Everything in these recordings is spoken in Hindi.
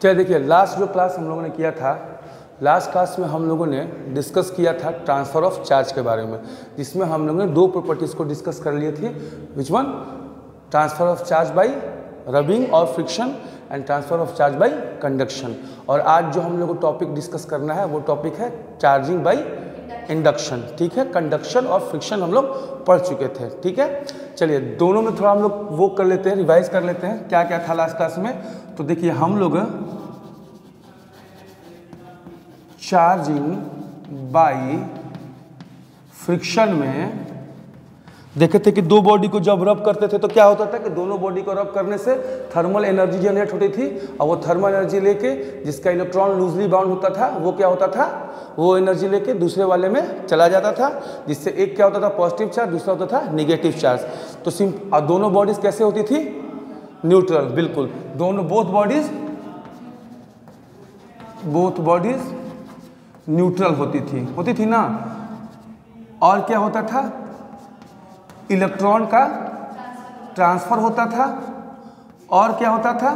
चलिए देखिए, लास्ट जो क्लास हम लोगों ने किया था, लास्ट क्लास में हम लोगों ने डिस्कस किया था ट्रांसफ़र ऑफ चार्ज के बारे में, जिसमें हम लोगों ने दो प्रॉपर्टीज़ को डिस्कस कर लिए थे। Which one? Transfer of charge by rubbing और friction and transfer of charge by conduction. और आज जो हम लोग को टॉपिक डिस्कस करना है वो टॉपिक है चार्जिंग बाय इंडक्शन। ठीक है, कंडक्शन और फ्रिक्शन हम लोग पढ़ चुके थे। ठीक है, चलिए दोनों में थोड़ा हम लोग वो कर लेते हैं, रिवाइज कर लेते हैं क्या क्या था लास्ट क्लास में। तो देखिए, हम लोग चार्जिंग बाय फ्रिक्शन में देखे थे कि दो बॉडी को जब रब करते थे तो क्या होता था कि दोनों बॉडी को रब करने से थर्मल एनर्जी जनरेट होती थी, और वो थर्मल एनर्जी लेके जिसका इलेक्ट्रॉन लूजली बाउंड होता था वो क्या होता था, वो एनर्जी लेके दूसरे वाले में चला जाता था, जिससे एक क्या होता था पॉजिटिव चार्ज, दूसरा होता था नेगेटिव चार्ज। तो और दोनों बॉडीज कैसे होती थी? न्यूट्रल। बिल्कुल, दोनों बोथ बॉडीज न्यूट्रल होती थी ना। और क्या होता था? इलेक्ट्रॉन का ट्रांसफर होता था। और क्या होता था?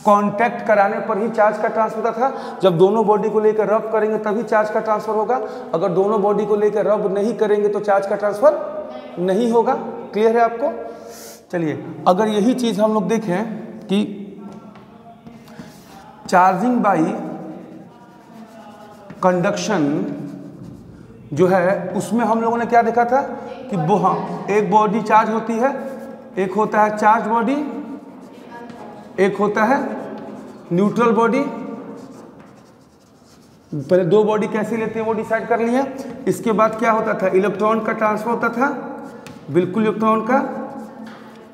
कांटेक्ट कराने पर ही चार्ज का ट्रांसफर होता था। जब दोनों बॉडी को लेकर रब करेंगे तभी चार्ज का ट्रांसफर होगा, अगर दोनों बॉडी को लेकर रब नहीं करेंगे तो चार्ज का ट्रांसफर नहीं होगा। क्लियर है आपको? चलिए, अगर यही चीज हम लोग देखें कि चार्जिंग बाय कंडक्शन जो है, उसमें हम लोगों ने क्या देखा था कि वो हाँ, एक बॉडी चार्ज होती है, एक होता है चार्ज बॉडी, एक होता है न्यूट्रल बॉडी। पहले दो बॉडी कैसी लेती है वो डिसाइड कर लिए। इसके बाद क्या होता था? इलेक्ट्रॉन का ट्रांसफर होता था। बिल्कुल, इलेक्ट्रॉन का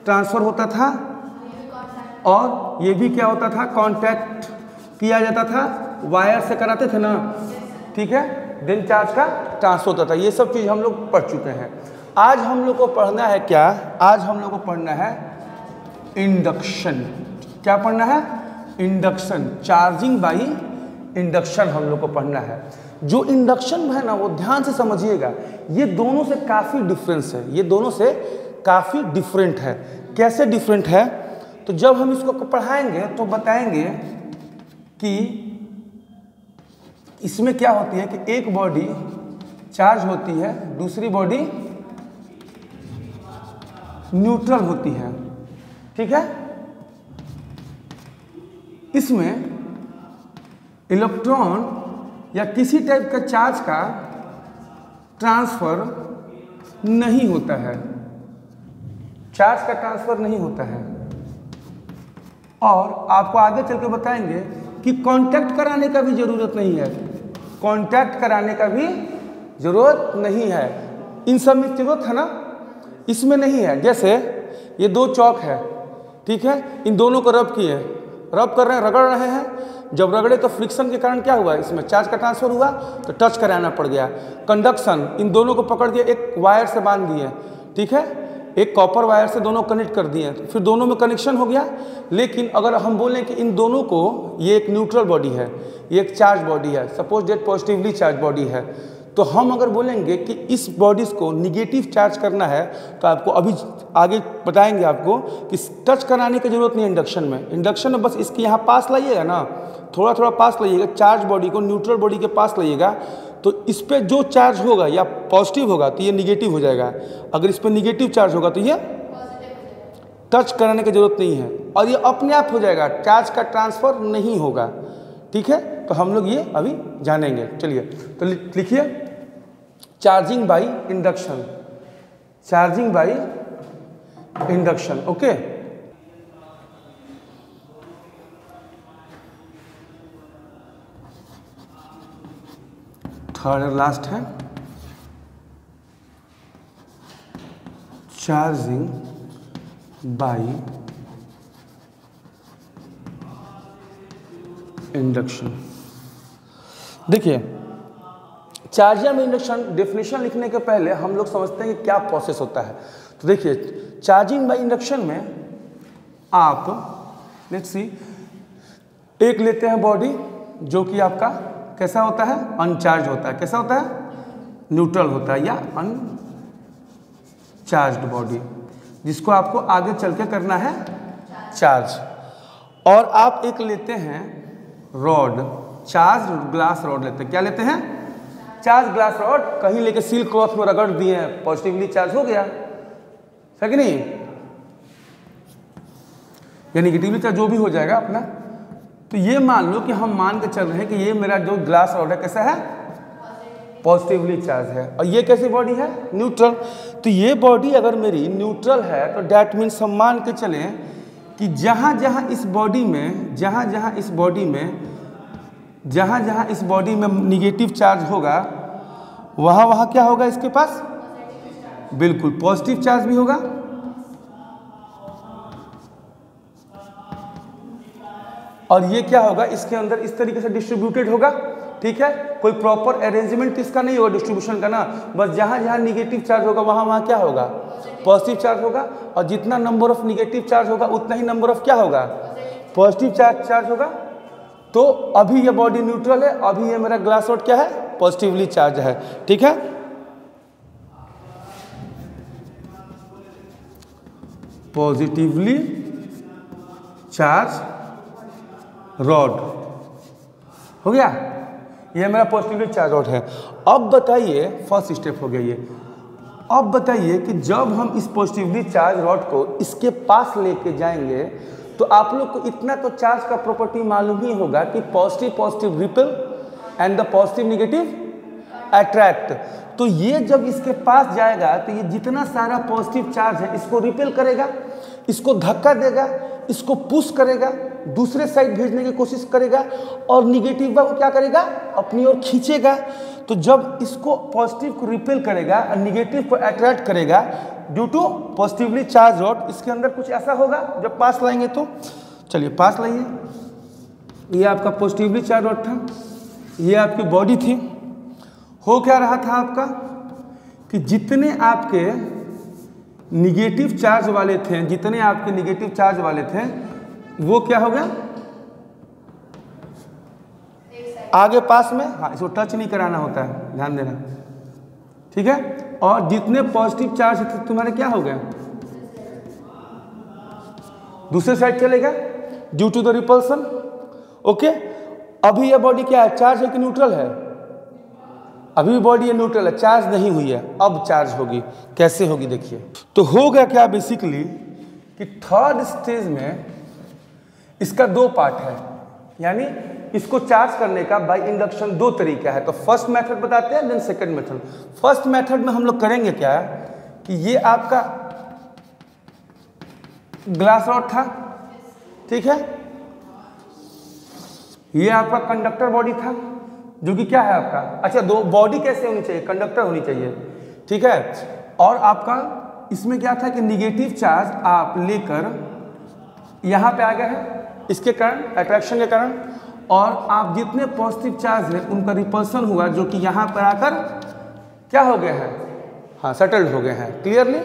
ट्रांसफर होता था। और ये भी क्या होता था? कांटेक्ट किया जाता था, वायर से कराते थे ना। ठीक है, देन चार्ज का ट्रांसफर होता था। ये सब चीज हम लोग पढ़ चुके हैं। आज हम लोग को पढ़ना है क्या? आज हम लोग को पढ़ना है इंडक्शन। क्या पढ़ना है? इंडक्शन। चार्जिंग बाय इंडक्शन हम लोग को पढ़ना है। जो इंडक्शन है ना, वो ध्यान से समझिएगा, ये दोनों से काफी डिफरेंस है, ये दोनों से काफी डिफरेंट है। कैसे डिफरेंट है? तो जब हम इसको पढ़ाएंगे तो बताएंगे कि इसमें क्या होती है कि एक बॉडी चार्ज होती है, दूसरी बॉडी न्यूट्रल होती है। ठीक है, इसमें इलेक्ट्रॉन या किसी टाइप का चार्ज का ट्रांसफर नहीं होता है, चार्ज का ट्रांसफर नहीं होता है। और आपको आगे चल के बताएंगे कि कांटेक्ट कराने का भी जरूरत नहीं है, कांटेक्ट कराने का भी जरूरत नहीं है। इन सब में जरूरत है ना, इसमें नहीं है। जैसे ये दो चौक है, ठीक है, इन दोनों को रब किए, रब कर रहे हैं, रगड़ रहे हैं। जब रगड़े तो फ्रिक्शन के कारण क्या हुआ? इसमें चार्ज का ट्रांसफर हुआ, तो टच कराना पड़ गया। कंडक्शन, इन दोनों को पकड़ के एक वायर से बांध दिए, ठीक है, एक कॉपर वायर से दोनों कनेक्ट कर दिए, तो फिर दोनों में कनेक्शन हो गया। लेकिन अगर हम बोलें कि इन दोनों को, ये एक न्यूट्रल बॉडी है, ये एक चार्ज बॉडी है, suppose date positively charge body है, तो हम अगर बोलेंगे कि इस बॉडीज को निगेटिव चार्ज करना है तो आपको अभी आगे बताएंगे आपको कि टच कराने की जरूरत नहीं है इंडक्शन में। इंडक्शन में बस इसके यहाँ पास लाइएगा ना, थोड़ा थोड़ा पास लाइएगा, चार्ज बॉडी को न्यूट्रल बॉडी के पास लाइएगा, तो इस पर जो चार्ज होगा या पॉजिटिव होगा तो ये निगेटिव हो जाएगा, अगर इस पर निगेटिव चार्ज होगा तो ये टच कराने की जरूरत नहीं है, और ये अपने आप हो जाएगा, चार्ज का ट्रांसफर नहीं होगा। ठीक है, तो हम लोग ये अभी जानेंगे। चलिए, तो लिखिए charging by induction, charging by induction. Okay, third और लास्ट है चार्जिंग बाय इंडक्शन। देखिए, चार्जिंग बाय इंडक्शन डेफिनेशन लिखने के पहले हम लोग समझते हैं कि क्या प्रोसेस होता है। तो देखिए, चार्जिंग बाय इंडक्शन में आप लेट्स सी एक लेते हैं बॉडी जो कि आपका कैसा होता है? अनचार्ज होता है। कैसा होता है? न्यूट्रल होता है या अनचार्ज्ड बॉडी। जिसको आपको आगे चल के करना है चार्ज। और आप एक लेते हैं रॉड, चार्ज ग्लास रॉड लेते हैं। क्या लेते हैं? Charge glass rod. कहीं लेके सील क्लॉथ में रगड़ दिए हैं, पॉजिटिवली चार्ज हो गया, है कि नहीं? या नेगेटिवली चार्ज जो भी हो जाएगा अपना। तो ये मान लो कि हम मान के चल रहे हैं कि ये मेरा जो ग्लास रॉड है कैसा है? पॉजिटिवली चार्ज है। और ये कैसी बॉडी है? न्यूट्रल। तो ये बॉडी अगर मेरी न्यूट्रल है तो डैट मीन्स हम मान के चलें कि जहाँ जहाँ इस बॉडी में निगेटिव चार्ज होगा वहाँ क्या होगा इसके पास? बिल्कुल पॉजिटिव चार्ज भी होगा। और ये क्या होगा? इसके अंदर इस तरीके से डिस्ट्रीब्यूटेड होगा, ठीक है? कोई प्रॉपर अरेंजमेंट इसका नहीं होगा डिस्ट्रीब्यूशन का ना, बस जहाँ जहाँ निगेटिव चार्ज होगा वहाँ क्या होगा? पॉजिटिव चार्ज होगा। और जितना नंबर ऑफ निगेटिव चार्ज होगा उतना ही नंबर ऑफ क्या होगा? पॉजिटिव चार्ज होगा। तो अभी ये बॉडी न्यूट्रल है, अभी ये मेरा ग्लास रॉड क्या है? पॉजिटिवली चार्ज है, ठीक है? पॉजिटिवली चार्ज रॉड हो गया। ये मेरा पॉजिटिवली चार्ज रॉड है। अब बताइए, फर्स्ट स्टेप हो गया ये। अब बताइए कि जब हम इस पॉजिटिवली चार्ज रॉड को इसके पास लेके जाएंगे तो आप लोग को इतना तो चार्ज का प्रॉपर्टी मालूम ही होगा कि positive repel and the positive negative attract. तो ये जब इसके पास जाएगा तो ये जितना सारा पॉजिटिव चार्ज है इसको रिपेल करेगा, इसको धक्का देगा, इसको पुश करेगा, दूसरे साइड भेजने की कोशिश करेगा, और निगेटिव को क्या करेगा? अपनी ओर खींचेगा। तो जब इसको पॉजिटिव को रिपेल करेगा और निगेटिव को अट्रैक्ट करेगा due to positively charge rod, इसके अंदर कुछ ऐसा होगा जब पास लाएंगे तो। चलिए पास लाइए। ये आपका पॉजिटिवली चार्ज रॉड था, ये आपकी बॉडी थी। हो क्या रहा था आपका कि जितने आपके निगेटिव चार्ज वाले थे, वो क्या हो गया? आगे पास में, हाँ, इसको टच नहीं कराना होता है, ध्यान देना, ठीक है? और जितने पॉजिटिव चार्ज थे तुम्हारे क्या हो गए? दूसरे साइड चलेगा due to the repulsion. Okay, अभी ये बॉडी क्या है? चार्ज है कि न्यूट्रल है? अभी भी बॉडी ये न्यूट्रल है, चार्ज नहीं हुई है। अब चार्ज होगी, कैसे होगी देखिए। तो हो गया क्या बेसिकली कि थर्ड स्टेज में इसका दो पार्ट है, यानी इसको चार्ज करने का बाय इंडक्शन दो तरीका है। तो फर्स्ट मेथड बताते हैं, then second method. First method में हम लोग करेंगे क्या कि ये आपका ग्लास रॉड था, ठीक है? ये आपका कंडक्टर बॉडी था, जो कि क्या है आपका? अच्छा, दो बॉडी कैसे होनी चाहिए? कंडक्टर होनी चाहिए, ठीक है? और आपका इसमें क्या था कि निगेटिव चार्ज आप लेकर यहाँ पे आ गए हैं इसके कारण, अट्रैक्शन के कारण, और आप जितने पॉजिटिव चार्ज हैं उनका रिपल्सन हुआ, जो कि यहाँ पर आकर क्या हो गए हैं? हाँ, सेटल्ड हो गए हैं। क्लियरली?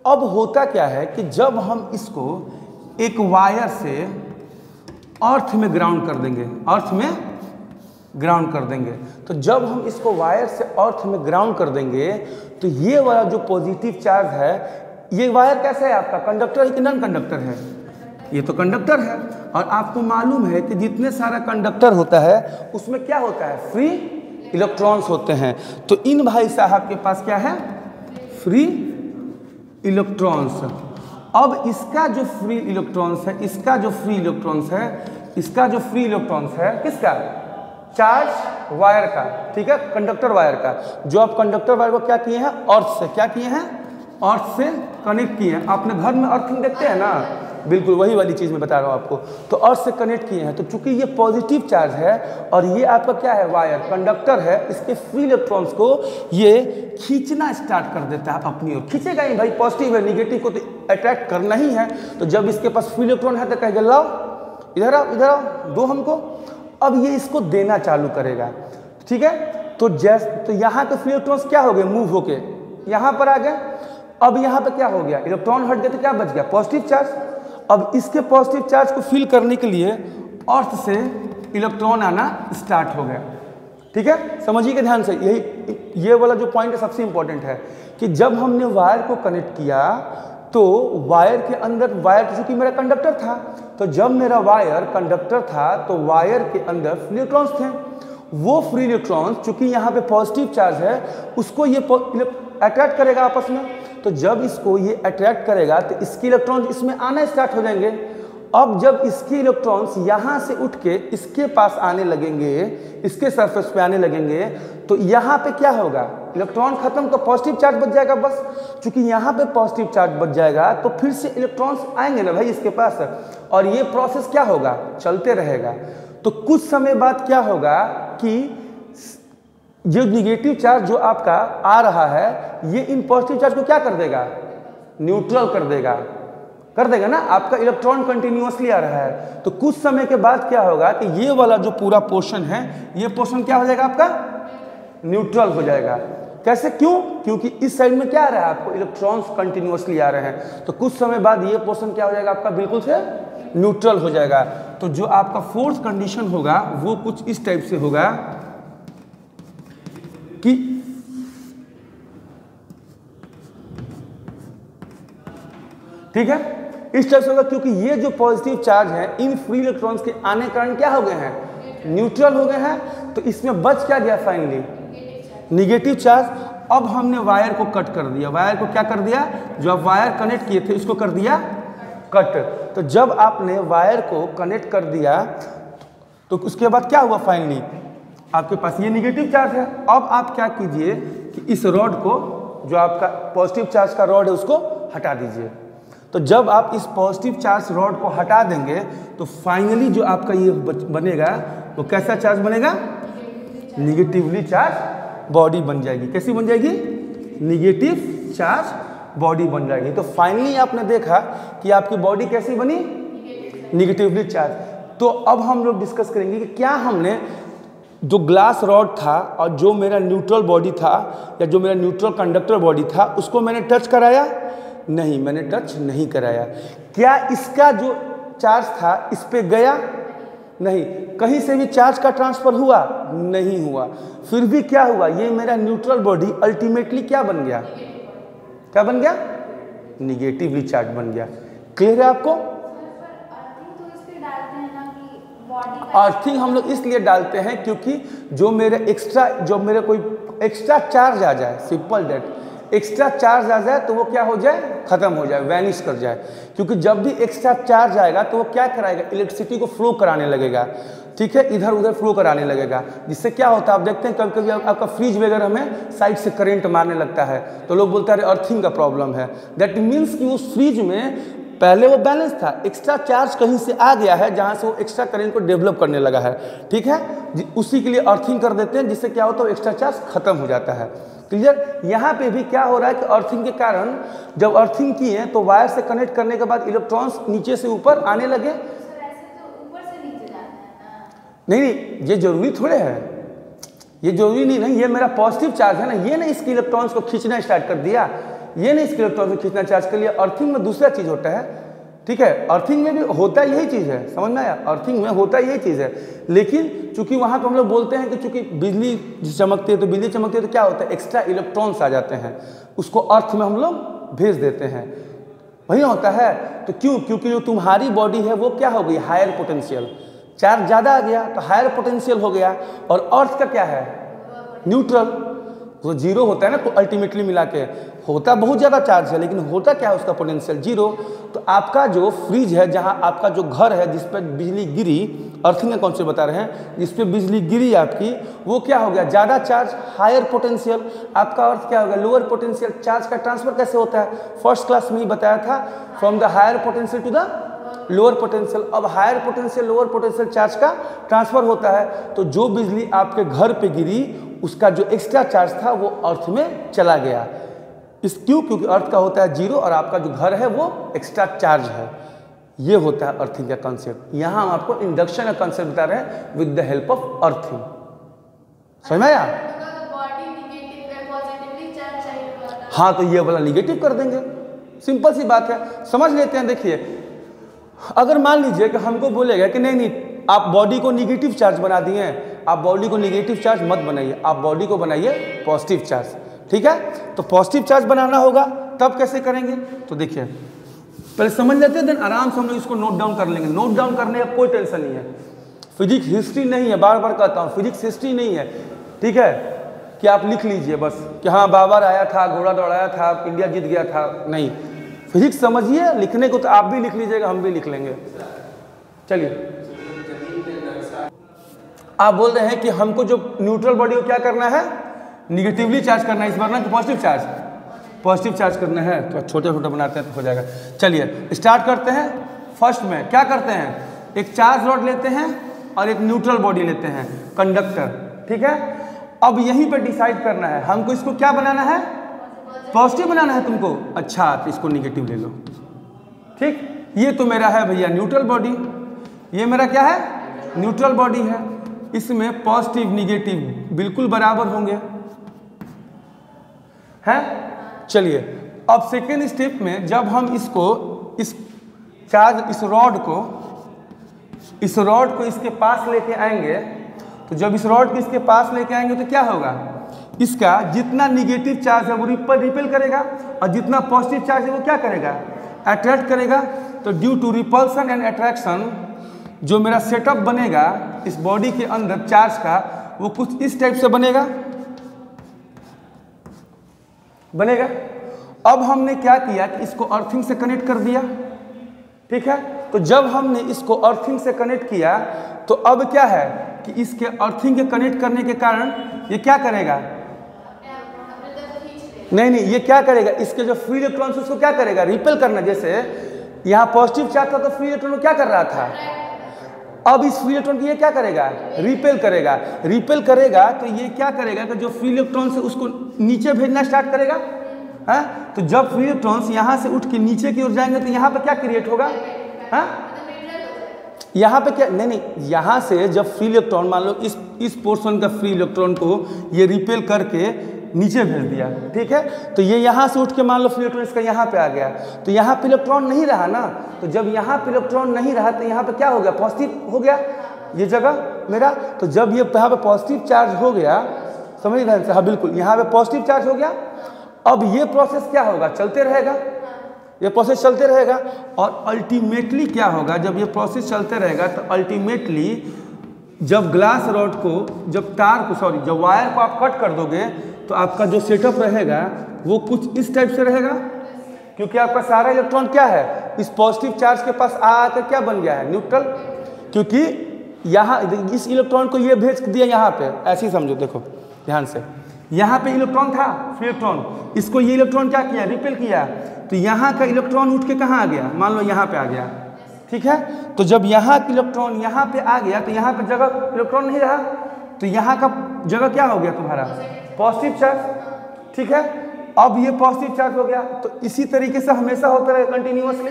अब होता क्या है कि जब हम इसको एक वायर से अर्थ में ग्राउंड कर देंगे, तो जब हम इसको वायर से अर्थ में ग्राउंड कर देंगे तो ये वाला जो पॉजिटिव चार्ज है, ये वायर कैसा है आपका? कंडक्टर है कि नॉन कंडक्टर है? ये तो कंडक्टर है। और आपको मालूम है कि जितने सारा कंडक्टर होता है उसमें क्या होता है? फ्री इलेक्ट्रॉन्स होते हैं। तो इन भाई साहब के पास क्या है? Free electrons. अब इसका जो फ्री इलेक्ट्रॉन्स है किसका? चार्ज वायर का, ठीक है? कंडक्टर वायर का। जो आप कंडक्टर वायर को क्या किए हैं? अर्थ से क्या किए हैं? अर्थ से कनेक्ट किए हैं। आपने घर में अर्थिंग देखते हैं ना, बिल्कुल वही वाली चीज़ मैं बता रहा हूँ आपको। तो अर्थ से कनेक्ट किए हैं। तो चूंकि ये पॉजिटिव चार्ज है और ये आपका क्या है? वायर, कंडक्टर है, इसके फ्री इलेक्ट्रॉन्स को ये खींचना स्टार्ट कर देता है अपनी ओर। खींचेगा ही भाई, पॉजिटिव है, निगेटिव को तो अट्रैक्ट करना ही है। तो जब इसके पास फ्री इलेक्ट्रॉन है तो कहेगा लाओ, इधर आओ, दो हमको। अब ये इसको देना चालू करेगा, ठीक है? तो यहाँ के फ्री इलेक्ट्रॉन्स क्या हो गए? मूव होके यहाँ पर आ गए। अब यहाँ पे क्या हो गया? इलेक्ट्रॉन हट गए तो क्या बच गया? Positive charge. अब इसके पॉजिटिव चार्ज को फिल करने के लिए अर्थ से इलेक्ट्रॉन आना स्टार्ट हो गया, ठीक है? समझिए ध्यान से, ये वाला जो पॉइंट है सबसे इंपॉर्टेंट है कि जब हमने वायर को कनेक्ट किया तो वायर के अंदर, वायर चूंकि मेरा कंडक्टर था, तो जब मेरा वायर कंडक्टर था तो वायर के अंदर फ्री इलेक्ट्रॉन्स थे। वो फ्री इलेक्ट्रॉन्स चूंकि यहाँ पे पॉजिटिव चार्ज है, उसको ये अट्रैक्ट करेगा आपस में। तो जब इसको ये अट्रैक्ट करेगा तो इसके इलेक्ट्रॉन्स इसमें आना स्टार्ट हो जाएंगे। अब जब इसके इलेक्ट्रॉन्स यहाँ से उठ के इसके पास आने लगेंगे, इसके सरफेस पे आने लगेंगे, तो यहाँ पे क्या होगा, इलेक्ट्रॉन खत्म, तो पॉजिटिव चार्ज बच जाएगा बस। चूंकि यहाँ पे पॉजिटिव चार्ज बच जाएगा तो फिर से इलेक्ट्रॉन्स आएंगे ना भाई इसके पास, और ये प्रोसेस क्या होगा, चलते रहेगा। तो कुछ समय बाद क्या होगा कि जो निगेटिव चार्ज जो आपका आ रहा है, ये इन पॉजिटिव चार्ज को क्या कर देगा, न्यूट्रल कर देगा ना। आपका इलेक्ट्रॉन कंटिन्यूअसली आ रहा है, तो कुछ समय के बाद क्या होगा कि ये वाला जो पूरा पोर्शन है, ये पोर्शन क्या हो जाएगा आपका, न्यूट्रल हो जाएगा। कैसे, क्यों, क्योंकि इस साइड में क्या आ रहा है आपको, इलेक्ट्रॉन्स कंटिन्यूअसली आ रहे हैं। तो कुछ समय बाद ये पोर्शन क्या हो जाएगा आपका, बिल्कुल से न्यूट्रल हो जाएगा। तो जो आपका फोर्स कंडीशन होगा वो कुछ इस टाइप से होगा कि ठीक है, इस टाइप से होगा, क्योंकि ये जो पॉजिटिव चार्ज है इन फ्री इलेक्ट्रॉन्स के आने के कारण क्या हो गए हैं, न्यूट्रल हो गए हैं। तो इसमें बच क्या गया फाइनली, निगेटिव चार्ज। अब हमने वायर को कट कर दिया। वायर को क्या कर दिया, जो आप वायर कनेक्ट किए थे उसको कर दिया कट। तो जब आपने वायर को कनेक्ट कर दिया तो उसके बाद क्या हुआ, फाइनली आपके पास ये निगेटिव चार्ज है। अब आप क्या कीजिए कि इस रॉड को, जो आपका पॉजिटिव चार्ज का रॉड है, उसको हटा दीजिए। तो जब आप इस पॉजिटिव चार्ज रॉड को हटा देंगे तो फाइनली जो आपका ये बनेगा वो कैसा चार्ज बनेगा, निगेटिवली चार्ज बॉडी बन जाएगी। कैसी बन जाएगी, निगेटिव चार्ज बॉडी बन जाएगी। तो फाइनली आपने देखा कि आपकी बॉडी कैसी बनी, निगेटिवली चार्ज। तो अब हम लोग डिस्कस करेंगे कि क्या हमने जो ग्लास रॉड था और जो मेरा न्यूट्रल बॉडी था या जो मेरा न्यूट्रल कंडक्टर बॉडी था उसको मैंने टच कराया, नहीं, मैंने टच नहीं कराया। क्या इसका जो चार्ज था इस पे गया, नहीं। कहीं से भी चार्ज का ट्रांसफर हुआ, नहीं हुआ। फिर भी क्या हुआ, ये मेरा न्यूट्रल बॉडी अल्टीमेटली क्या बन गया, क्या बन गया, निगेटिवली चार्ज बन गया। क्लियर है आपको। अर्थिंग हम लोग इसलिए डालते हैं क्योंकि जो मेरे कोई एक्स्ट्रा चार्ज आ जाए, सिंपल डेट, एक्स्ट्रा चार्ज आ जाए तो वो क्या हो जाए, खत्म हो जाए, वैनिश कर जाए। क्योंकि जब भी एक्स्ट्रा चार्ज आएगा तो वो क्या कराएगा, इलेक्ट्रिसिटी को फ्लो कराने लगेगा। ठीक है, इधर उधर फ्लो कराने लगेगा, जिससे क्या होता है आप देखते हैं कभी कभी आपका फ्रिज वगैरह में साइड से करंट मारने लगता है, तो लोग बोलते हैं अरे अर्थिंग का प्रॉब्लम है। दैट मीन्स कि उस फ्रिज में पहले वो बैलेंस था, एक्स्ट्रा चार्ज कहीं से आ गया है जहां से वो एक्स्ट्रा करंट को डेवलप करने लगा है। ठीक है, उसी के लिए अर्थिंग कर देते हैं, जिससे क्या होता है एक्स्ट्रा चार्ज खत्म हो जाता है। क्लियर। यहाँ पे भी क्या हो रहा है कि अर्थिंग के कारण जब अर्थिंग किए तो वायर से कनेक्ट करने के बाद इलेक्ट्रॉन्स नीचे से ऊपर आने लगे। नहीं, ये जरूरी थोड़े है, ये जरूरी नहीं, ये मेरा पॉजिटिव चार्ज है ना, ये नहीं इसके इलेक्ट्रॉन्स को खींचना स्टार्ट कर दिया, ये नहीं इसके इलेक्ट्रॉन्स को खींचना चार्ज कर लिया। अर्थिंग में दूसरा चीज होता है। ठीक है, अर्थिंग में भी होता यही चीज़ है, समझ में आया, अर्थिंग में होता यही चीज़ है। लेकिन चूंकि वहाँ पर हम लोग बोलते हैं कि चूंकि बिजली चमकती है, तो बिजली चमकती है तो क्या होता है, एक्स्ट्रा इलेक्ट्रॉन्स आ जाते हैं, उसको अर्थ में हम लोग भेज देते हैं, वही होता है। तो क्यों, क्योंकि जो तुम्हारी बॉडी है वो क्या हो गई, हायर पोटेंशियल, चार्ज ज़्यादा आ गया तो हायर पोटेंशियल हो गया। और अर्थ का क्या है, न्यूट्रल, वो जीरो होता है ना, तो अल्टीमेटली मिला के होता बहुत ज़्यादा चार्ज है, लेकिन होता क्या है उसका पोटेंशियल जीरो। तो आपका जो फ्रिज है, जहाँ आपका जो घर है जिस पर बिजली गिरी, अर्थिंग का कॉन्सेप्ट बता रहे हैं, जिस पर बिजली गिरी आपकी, वो क्या हो गया, ज़्यादा चार्ज, हायर पोटेंशियल। आपका अर्थ क्या हो गया, लोअर पोटेंशियल। चार्ज का ट्रांसफर कैसे होता है, फर्स्ट क्लास में ही बताया था, from the higher potential to the lower potential. अब higher potential lower potential charge का ट्रांसफर होता है, तो जो बिजली आपके घर पे गिरी उसका जो एक्स्ट्रा चार्ज था वो अर्थ में चला गया। क्योंकि अर्थ का होता है जीरो और आपका जो घर है वो एक्स्ट्रा चार्ज है। ये होता है अर्थिंग का कॉन्सेप्ट। यहाँ हम आपको इंडक्शन का कॉन्सेप्ट बता रहे हैं with the help of earthing. समझ में आया। हाँ, तो ये वाला निगेटिव कर देंगे, सिंपल सी बात है, समझ लेते हैं। देखिए, अगर मान लीजिए कि हमको बोलेगा कि नहीं आप बॉडी को निगेटिव चार्ज बना दिए हैं, आप बॉडी को निगेटिव चार्ज मत बनाइए, आप बॉडी को बनाइए पॉजिटिव चार्ज। ठीक है, तो पॉजिटिव चार्ज बनाना होगा तब कैसे करेंगे? तो देखिए पहले समझ लेते हैं, देन आराम से हम लोग इसको नोट डाउन कर लेंगे। नोट डाउन करने का कोई टेंशन नहीं है, फिजिक्स हिस्ट्री नहीं है, बार बार कहता हूँ फिजिक्स हिस्ट्री नहीं है, ठीक है, कि आप लिख लीजिए बस कि हाँ बाबर आया था, घोड़ा दौड़ाया था, इंडिया जीत गया था, नहीं। फिजिक्स समझिए, लिखने को तो आप भी लिख लीजिएगा, हम भी लिख लेंगे। चलिए, आप बोल रहे हैं कि हमको जो न्यूट्रल बॉडी को क्या करना है, निगेटिवली चार्ज करना है इस बार ना, कि पॉजिटिव चार्ज, पॉजिटिव चार्ज करना है, तो छोटे छोटे बनाते हैं तो हो जाएगा। चलिए स्टार्ट करते हैं। फर्स्ट में क्या करते हैं, एक चार्ज रॉड लेते हैं और एक न्यूट्रल बॉडी लेते हैं, कंडक्टर, ठीक है। अब यहीं पे डिसाइड करना है हमको, इसको क्या बनाना है, पॉजिटिव बनाना है तुमको, अच्छा तो इसको निगेटिव ले लो, ठीक। ये तो मेरा है भैया न्यूट्रल बॉडी, ये मेरा क्या है, न्यूट्रल बॉडी है, इसमें पॉजिटिव निगेटिव बिल्कुल बराबर होंगे, हैं। चलिए अब सेकेंड स्टेप में जब हम इसको, इस चार्ज, इस रॉड को इसके पास लेके आएंगे, तो जब इस रॉड को इसके पास लेके आएंगे तो क्या होगा, इसका जितना निगेटिव चार्ज है वो रिपेल करेगा और जितना पॉजिटिव चार्ज है वो क्या करेगा, अट्रैक्ट करेगा। तो due to repulsion and attraction जो मेरा सेटअप बनेगा इस बॉडी के अंदर चार्ज का, वो कुछ इस टाइप से बनेगा। अब हमने क्या किया कि इसको अर्थिंग से कनेक्ट कर दिया, ठीक है। तो जब हमने इसको अर्थिंग से कनेक्ट किया तो अब क्या है कि इसके अर्थिंग के कनेक्ट करने के कारण ये क्या करेगा, नहीं, ये क्या करेगा, इसके जो फ्री इलेक्ट्रॉन उसको क्या करेगा, रिपेल करना। जैसे यहाँ पॉजिटिव चार्ज था तो फ्री इलेक्ट्रॉन को क्या कर रहा था, अब इस फ्री इलेक्ट्रॉन की ये क्या करेगा, रिपेल करेगा। तो ये क्या करेगा कि जो फ्री इलेक्ट्रॉन से उसको नीचे भेजना स्टार्ट करेगा, है। तो जब फ्री इलेक्ट्रॉन्स यहाँ से उठ के नीचे की ओर जाएंगे तो यहाँ पे क्या क्रिएट होगा, है, यहाँ पे क्या, नहीं, यहाँ से जब फ्री इलेक्ट्रॉन मान लो इस पोर्शन का फ्री इलेक्ट्रॉन को ये रिपेल करके नीचे भेज दिया, ठीक है। तो ये यहाँ से उठ के मान लो फ्री इलेक्ट्रॉन इसका यहाँ पे आ गया, तो यहाँ पे इलेक्ट्रॉन नहीं रहा ना, तो जब यहाँ पे इलेक्ट्रॉन नहीं रहा तो यहाँ पे क्या हो गया, पॉजिटिव हो गया ये जगह मेरा। तो जब ये यहाँ पे पॉजिटिव चार्ज हो गया, समझ रहे हैं, हाँ बिल्कुल, यहाँ पे पॉजिटिव चार्ज हो गया। अब ये प्रोसेस क्या होगा, चलते रहेगा, ये प्रोसेस चलते रहेगा। और अल्टीमेटली क्या होगा, जब ये प्रोसेस चलते रहेगा तो अल्टीमेटली जब ग्लास रॉड को, जब जब वायर को आप कट कर दोगे तो आपका जो सेटअप रहेगा वो कुछ इस टाइप से रहेगा, क्योंकि आपका सारा इलेक्ट्रॉन क्या है, इस पॉजिटिव चार्ज के पास आकर क्या बन गया है, न्यूट्रल। क्योंकि यहाँ इस इलेक्ट्रॉन को ये भेज दिया यहाँ पे, ऐसे ही समझो, देखो ध्यान से, यहाँ पे इलेक्ट्रॉन था, फ्री इलेक्ट्रॉन, इसको ये इलेक्ट्रॉन क्या किया, रिपेल किया। तो यहाँ का इलेक्ट्रॉन उठ के कहाँ आ गया, मान लो यहाँ पे आ गया, ठीक है। तो जब यहाँ का इलेक्ट्रॉन यहाँ पे आ गया तो यहाँ पे जगह इलेक्ट्रॉन नहीं रहा, तो यहाँ का जगह क्या हो गया तुम्हारा, पॉजिटिव चार्ज, ठीक है। अब ये पॉजिटिव चार्ज हो गया। तो इसी तरीके से हमेशा होता रहेगा कंटिन्यूअसली।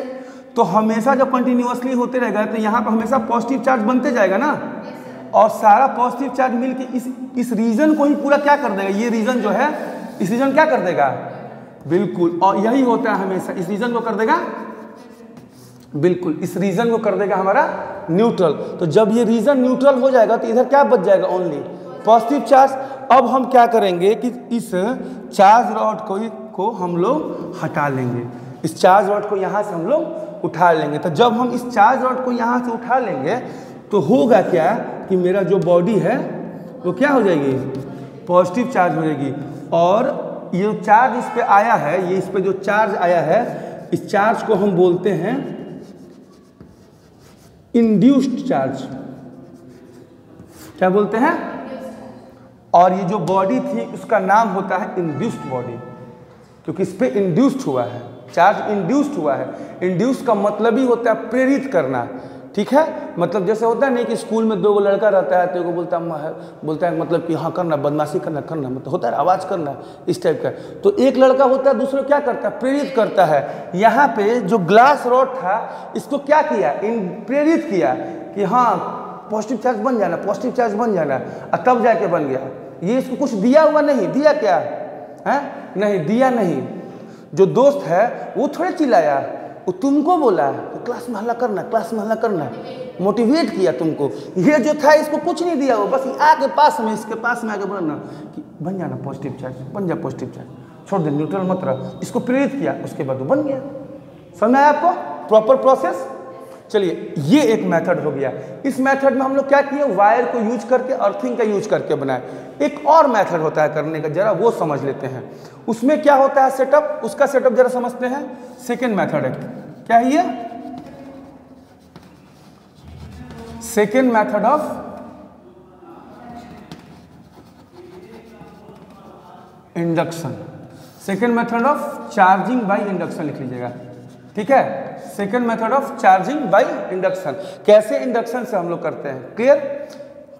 तो हमेशा जब कंटिन्यूअसली होते रहेगा तो यहाँ पर हमेशा पॉजिटिव चार्ज बनते जाएगा ना, और सारा पॉजिटिव चार्ज मिलके इस रीजन को ही पूरा क्या कर देगा, ये रीजन जो है इस रीजन क्या कर देगा, बिल्कुल। और यही होता है हमेशा, इस रीजन को कर देगा, बिल्कुल इस रीजन को कर देगा हमारा न्यूट्रल। तो जब ये रीजन न्यूट्रल हो जाएगा तो इधर क्या बच जाएगा, ओनली पॉजिटिव चार्ज। अब हम क्या करेंगे कि इस चार्ज रॉड को हम लोग हटा लेंगे, इस चार्ज रॉड को यहाँ से हम लोग उठा लेंगे। तो जब हम इस चार्ज रॉड को यहाँ से उठा लेंगे तो होगा क्या कि मेरा जो बॉडी है वो क्या हो जाएगी, पॉजिटिव चार्ज हो जाएगी। और ये चार्ज इस पे आया है, ये इस पे जो चार्ज आया है, इस चार्ज को हम बोलते हैं इंड्यूस्ड चार्ज। क्या बोलते हैं, और ये जो बॉडी थी उसका नाम होता है इंड्यूस्ड बॉडी, क्योंकि इस पे इंड्यूस्ड हुआ है, चार्ज इंड्यूस्ड हुआ है। इंड्यूस का मतलब ही होता है प्रेरित करना, ठीक है। मतलब जैसे होता है नहीं कि स्कूल में 2 लड़का रहता है तो एगो बोलता है मतलब कि हाँ करना, बदमाशी करना मतलब होता है आवाज़ करना, इस टाइप का। तो एक लड़का होता है, दूसरा क्या करता है, प्रेरित करता है। यहाँ पे जो ग्लास रॉड था इसको क्या किया, प्रेरित किया कि हाँ पॉजिटिव चार्ज बन जाना, पॉजिटिव चार्ज बन जाना, और तब जाके बन गया। ये इसको कुछ दिया हुआ नहीं, दिया क्या है, नहीं दिया नहीं। जो दोस्त है वो थोड़े चिल्लाया, वो तुमको बोला कि क्लास में हल्ला करना, क्लास में हल्ला करना, मोटिवेट किया तुमको। ये जो था इसको कुछ नहीं दिया, वो बस आके पास में, इसके पास में आके बोलना कि बन जाना पॉजिटिव चार्ज, बन जा पॉजिटिव चार्ज, छोड़ दे, न्यूट्रल मत रह, इसको प्रेरित किया, उसके बाद वो बन गया। समझ में आया आपको प्रॉपर प्रोसेस? चलिए ये एक मेथड हो गया। इस मेथड में हम लोग क्या किए, वायर को यूज करके, अर्थिंग का यूज करके बनाए। एक और मेथड होता है करने का, जरा वो समझ लेते हैं। उसमें क्या होता है सेटअप, उसका सेटअप जरा समझते हैं। सेकेंड मेथड है, क्या है ये? Second method of induction, second method of charging by induction लिख लीजिएगा, ठीक है। Second method of charging by induction, कैसे इंडक्शन से हम लोग करते हैं, क्लियर?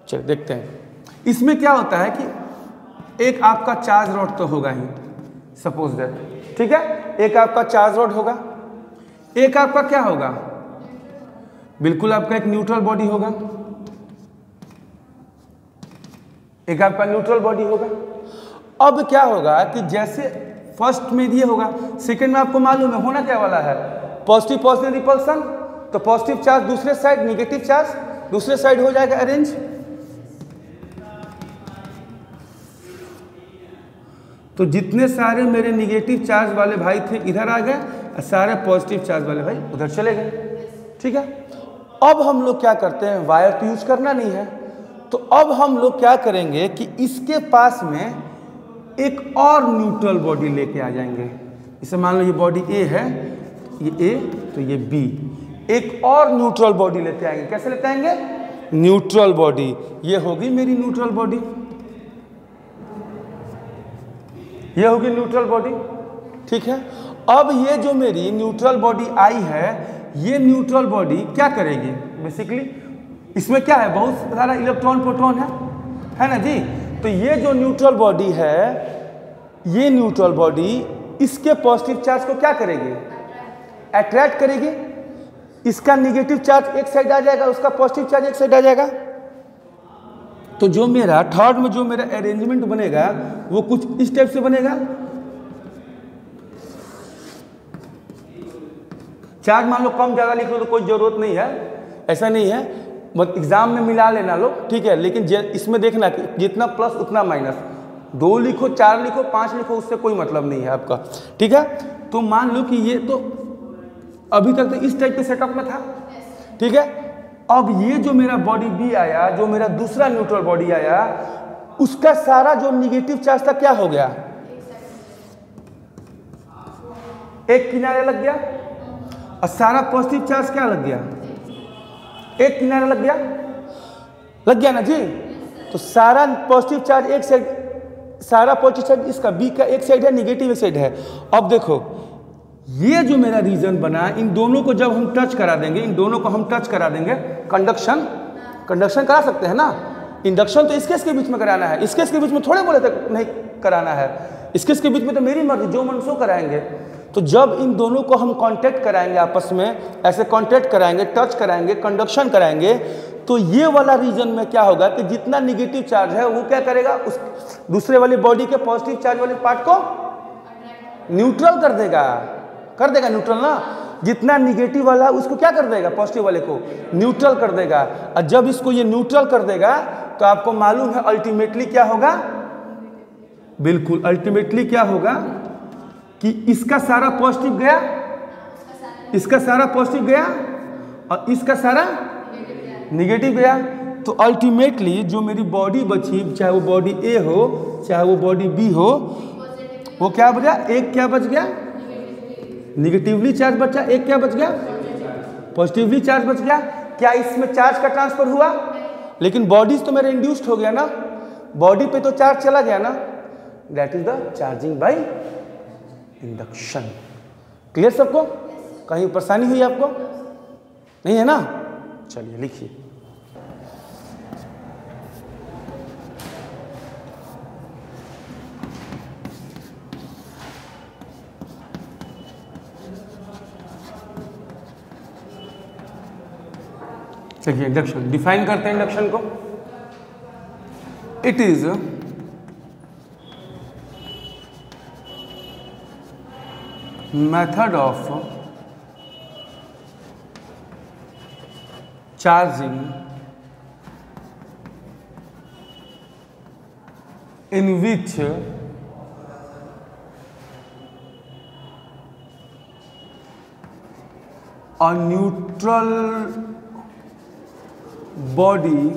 चलिए देखते हैं। इसमें क्या होता है कि एक आपका चार्ज रॉड तो होगा ही, सपोज दैट, ठीक है। एक आपका चार्ज रॉड होगा, एक आपका क्या होगा, बिल्कुल आपका एक न्यूट्रल बॉडी होगा, एक आपका न्यूट्रल बॉडी होगा। अब क्या होगा कि जैसे फर्स्ट में ये होगा, सेकंड में आपको मालूम है होना क्या वाला है, पॉजिटिव पॉजिटिव रिपल्सन, तो पॉजिटिव चार्ज दूसरे साइड, निगेटिव चार्ज दूसरे साइड हो जाएगा अरेंज। तो जितने सारे मेरे निगेटिव चार्ज वाले भाई थे इधर आ गए, और सारे पॉजिटिव चार्ज वाले भाई उधर चले गए, ठीक है। अब हम लोग क्या करते हैं, वायर तो यूज करना नहीं है, तो अब हम लोग क्या करेंगे कि इसके पास में एक और न्यूट्रल बॉडी लेके आ जाएंगे। इसे मान लो ये बॉडी ए है, ये ए तो ये बी, एक और न्यूट्रल बॉडी लेते आएंगे। कैसे लेते आएंगे, न्यूट्रल बॉडी, ये होगी मेरी न्यूट्रल बॉडी, ये होगी न्यूट्रल बॉडी, ठीक है। अब ये जो मेरी न्यूट्रल बॉडी आई है, ये न्यूट्रल बॉडी क्या करेगी, बेसिकली इसमें क्या है, बहुत सारा इलेक्ट्रॉन प्रोटॉन है ना जी। तो ये जो न्यूट्रल बॉडी है, ये न्यूट्रल बॉडी इसके पॉजिटिव चार्ज को क्या करेगी, अट्रैक्ट करेगी। इसका निगेटिव चार्ज एक साइड आ जाएगा, उसका पॉजिटिव चार्ज एक साइड आ जाएगा। तो जो मेरा थर्ड में जो मेरा अरेंजमेंट बनेगा वो कुछ इस टाइप से बनेगा। चार्ज मान लो कम ज़्यादा लिख लो तो कोई ज़रूरत नहीं है, ऐसा नहीं है, बस एग्जाम में मिला लेना लोग, ठीक है। लेकिन इसमें देखना कि जितना प्लस उतना माइनस, 2 लिखो 4 लिखो 5 लिखो, उससे कोई मतलब नहीं है आपका, ठीक है। तो मान लो कि ये तो अभी तक तो इस टाइप के सेटअप में था, ठीक है। अब ये जो मेरा बॉडी बी आया, जो मेरा दूसरा न्यूट्रल बॉडी आया, उसका सारा जो निगेटिव चार्ज था क्या हो गया, एक किनारे लग गया, और सारा पॉजिटिव चार्ज क्या लग गया, एक किनारे लग गया ना जी। तो सारा पॉजिटिव चार्ज एक साइड, सारा पॉजिटिव चार्ज इसका बी का एक साइड है, निगेटिव एक साइड है। अब देखो ये जो मेरा रीजन बना, इन दोनों को जब हम टच करा देंगे, इन दोनों को हम टच करा देंगे, कंडक्शन करा सकते हैं ना। इंडक्शन तो इसके के बीच में कराना है, इसके के बीच में थोड़े बोले तक नहीं कराना है, इसके के बीच में तो मेरी मर्जी, जो मन सो कराएंगे। तो जब इन दोनों को हम कांटेक्ट कराएंगे आपस में, ऐसे कांटेक्ट कराएंगे, टच कराएंगे, कंडक्शन कराएंगे, तो ये वाला रीजन में क्या होगा कि जितना निगेटिव चार्ज है वो क्या करेगा, उस दूसरे वाली बॉडी के पॉजिटिव चार्ज वाले पार्ट को न्यूट्रल कर देगा न्यूट्रल ना। जितना निगेटिव वाला उसको क्या कर देगा, पॉजिटिव वाले को न्यूट्रल कर देगा। और जब इसको ये न्यूट्रल कर देगा तो आपको मालूम है अल्टीमेटली क्या होगा, बिल्कुल अल्टीमेटली क्या होगा कि इसका सारा पॉजिटिव गया, इसका सारा पॉजिटिव गया, और इसका सारा निगेटिव गया। तो अल्टीमेटली जो मेरी बॉडी बची, चाहे वो बॉडी ए हो चाहे वो बॉडी बी हो, वो क्या बचा, एक क्या बच गया, निगेटिवली चार्ज बचा, एक क्या बच गया, पॉजिटिवली चार्ज बच गया। क्या इसमें चार्ज का ट्रांसफर हुआ, लेकिन बॉडीज तो मेरा इंड्यूस्ड हो गया ना, बॉडी पे तो चार्ज चला गया ना। That is the charging by induction. Clear सबको, कहीं परेशानी हुई आपको, नहीं है ना? चलिए लिखिए। देखिए इंडक्शन डिफाइन करते हैं इंडक्शन को, it is method of charging in which a neutral body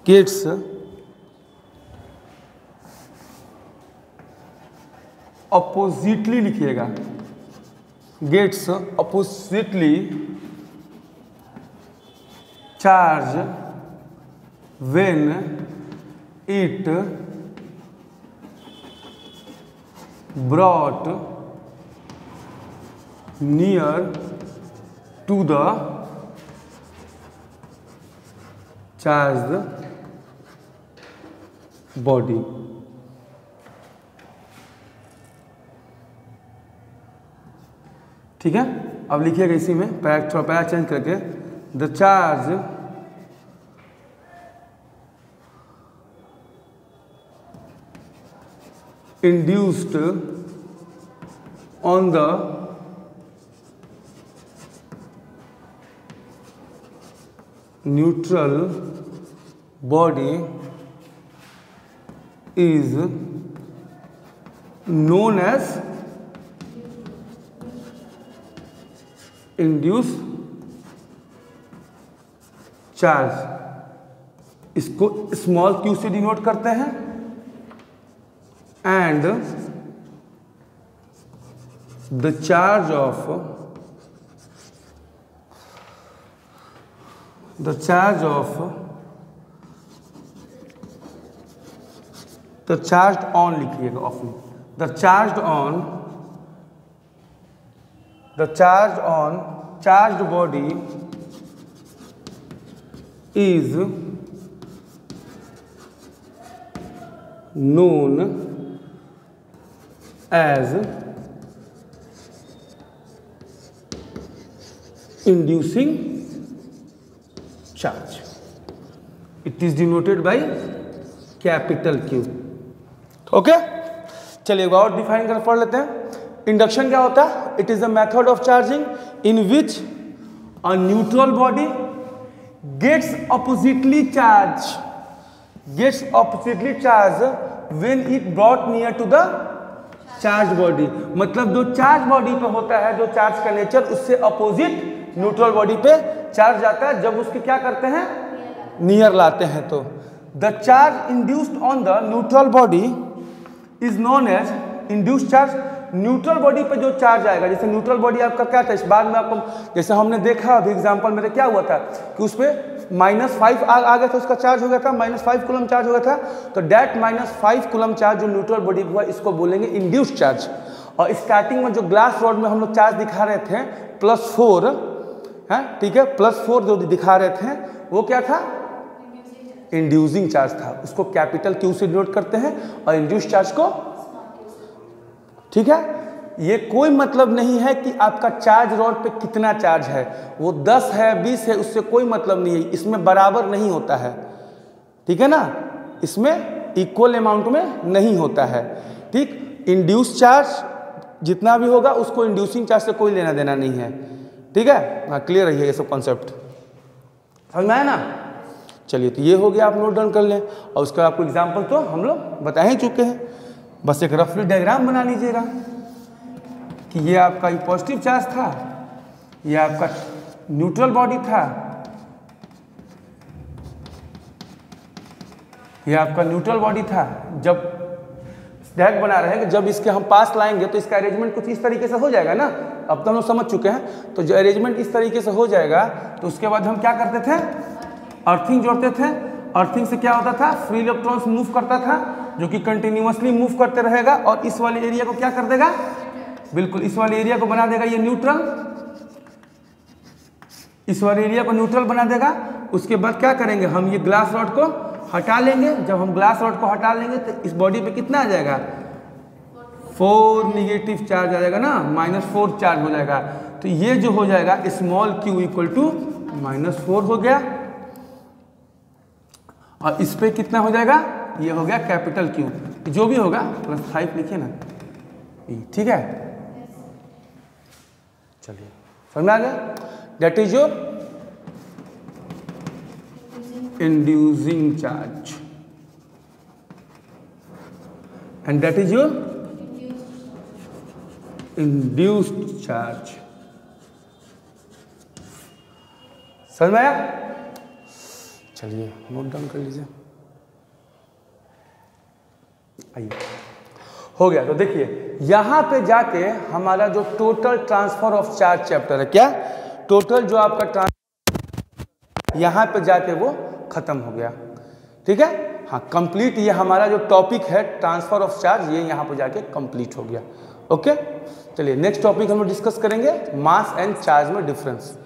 gets oppositely लिखिएगा, gets oppositely charge when it brought near to the charged body. ठीक है, अब लिखिएगा इसी में थोड़ा पैरा चेंज करके, the charge induced on the neutral body is known as induced charge. इसको स्मॉल क्यू से डिनोट करते हैं. And the charge on लिखिएगा ऑफ में. the charged on charged body is known as inducing charge. It is denoted by capital Q. Okay, चलिए एक और डिफाइन कर पढ़ लेते हैं. इंडक्शन क्या होता है? It is a method of charging in which a neutral body gets oppositely charge when it brought near to the charge body. मतलब जो चार्ज बॉडी पे होता है, जो चार्ज का नेचर उससे अपोजिट न्यूट्रल बॉडी पे चार्ज जाता है जब उसके क्या करते हैं, नियर लाते हैं. तो the charge induced on the neutral body is known as induced charge. Neutral body पे जो चार्ज आएगा, जैसे न्यूट्रल बॉडी आपका क्या था, इस बाद में आपको जैसे हमने देखा अभी एग्जांपल में क्या हुआ था कि उस पर -5 आ गया था, उसका चार्ज हो गया था, -5 कूलम चार्ज हो गया था. तो डेट -5 कूलम चार्ज जो न्यूट्रल बॉडी हुआ इसको बोलेंगे इंड्यूस्ड चार्ज. और स्टार्टिंग में जो ग्लास रॉड में हम लोग चार्ज दिखा रहे थे +4 है, ठीक है, +4 जो दिखा रहे थे वो क्या था, इंड्यूसिंग चार्ज था. उसको कैपिटल Q से डिनोट करते हैं और इंड्यूस्ड चार्ज को, ठीक है. ये कोई मतलब नहीं है कि आपका चार्ज रॉड पे कितना चार्ज है, वो 10 है 20 है, उससे कोई मतलब नहीं है. इसमें बराबर नहीं होता है, ठीक है ना, इसमें इक्वल अमाउंट में नहीं होता है. ठीक, इंड्यूस चार्ज जितना भी होगा उसको इंड्यूसिंग चार्ज से कोई लेना देना नहीं है. ठीक है, हाँ क्लियर है ये सब कॉन्सेप्ट, समझ में आया ना. चलिए तो ये हो गया, आप नोट डाउन कर लें. और उसका आपको एग्जाम्पल तो हम लोग बता ही चुके हैं, बस एक रफली डायग्राम बना लीजिएगा कि ये आपका पॉजिटिव चार्ज था, ये आपका न्यूट्रल बॉडी था, ये आपका न्यूट्रल बॉडी था. जब स्टैक बना रहे हैं, जब इसके हम पास लाएंगे तो इसका अरेंजमेंट कुछ इस तरीके से हो जाएगा ना. अब तो हम लोग समझ चुके हैं. तो जो अरेंजमेंट इस तरीके से हो जाएगा तो उसके बाद हम क्या करते थे, अर्थिंग जोड़ते थे. अर्थिंग से क्या होता था, फ्री इलेक्ट्रॉन्स मूव करता था जो कि कंटिन्यूअसली मूव करते रहेगा और इस वाले एरिया को क्या कर देगा, बिल्कुल इस वाले एरिया को बना देगा ये न्यूट्रल, इस वाले एरिया को न्यूट्रल बना देगा. उसके बाद क्या करेंगे, हम ये ग्लास रॉड को हटा लेंगे. जब हम ग्लास रॉड को हटा लेंगे तो इस बॉडी पे कितना आ जाएगा, 4 निगेटिव चार्ज आ जाएगा ना, -4 चार्ज हो जाएगा. तो ये जो हो जाएगा स्मॉल q इक्वल टू -4 हो गया. और इस पे कितना हो जाएगा, ये हो गया कैपिटल Q. जो भी होगा +5 लिखिए ना, ठीक है. चलिए समझ में आ गया. That is your inducing charge. And that is your induced charge. समझ में आया? चलिए नोट डाउन कर लीजिए। आइए, हो गया। तो देखिए यहां पे जाके हमारा जो total transfer of charge chapter है, क्या टोटल जो आपका ट्रांसफर यहां पे जाके वो खत्म हो गया। ठीक है, हाँ कंप्लीट ये हमारा जो टॉपिक है ट्रांसफर ऑफ चार्ज ये यहां पे जाके कंप्लीट हो गया। ओके, चलिए नेक्स्ट टॉपिक हम लोग डिस्कस करेंगे मास एंड चार्ज में डिफरेंस।